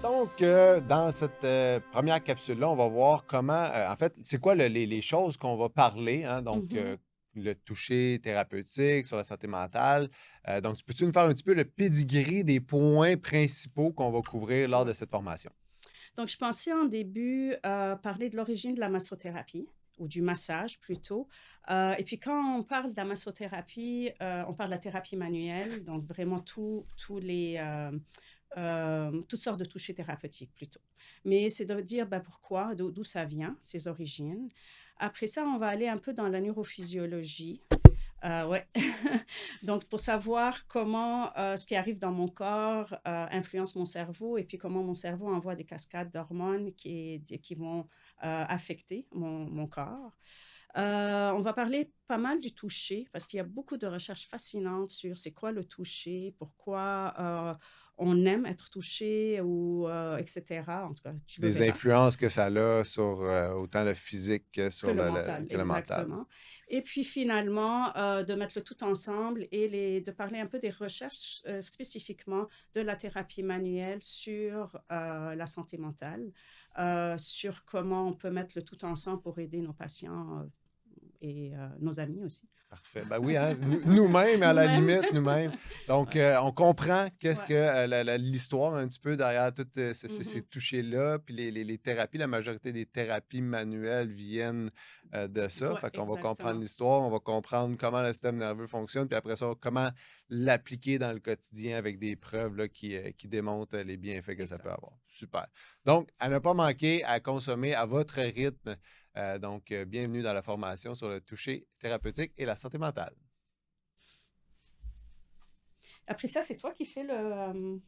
Donc, dans cette première capsule-là, on va voir comment, en fait, c'est quoi les choses qu'on va parler, hein, donc, Mmh. le toucher thérapeutique sur la santé mentale. Donc, peux-tu nous faire un petit peu le pédigree des points principaux qu'on va couvrir lors de Ouais. cette formation? Donc je pensais en début, parler de l'origine de la massothérapie ou du massage plutôt, et puis quand on parle de la massothérapie, on parle de la thérapie manuelle, donc vraiment tous les, toutes sortes de touchés thérapeutiques plutôt. Mais c'est de dire, bah, pourquoi, d'où ça vient, ses origines. Après ça, on va aller un peu dans la neurophysiologie. Ouais. Donc pour savoir comment, ce qui arrive dans mon corps, influence mon cerveau et puis comment mon cerveau envoie des cascades d'hormones qui vont, affecter mon corps. On va parler pas mal du toucher parce qu'il y a beaucoup de recherches fascinantes sur c'est quoi le toucher, pourquoi, on aime être touché ou, et cetera. En tout cas, tu le Les verras. influences que ça a sur autant le physique que Que sur le mental, que le mental. exactement. Et puis finalement, de mettre le tout ensemble et de parler un peu des recherches, spécifiquement de la thérapie manuelle sur, la santé mentale, sur comment on peut mettre le tout ensemble pour aider nos patients, et nos amis aussi. Parfait. Ben oui, hein, nous-mêmes, à la Nous-mêmes. limite, nous-mêmes. Donc, Ouais, on comprend qu'est-ce que ouais. l'histoire un petit peu derrière toutes ces Mmh. touchés-là, puis les thérapies, la majorité des thérapies manuelles viennent de ça. Ouais, Fait qu'on va comprendre exactement. l'histoire, on va comprendre comment le système nerveux fonctionne, puis après ça, comment l'appliquer dans le quotidien avec des preuves là, qui démontrent les bienfaits que ça peut Exact. avoir. Super. Donc, à ne pas manquer, à consommer à votre rythme. Donc, bienvenue dans la formation sur le toucher thérapeutique et la santé mentale. Après ça, c'est toi qui fais le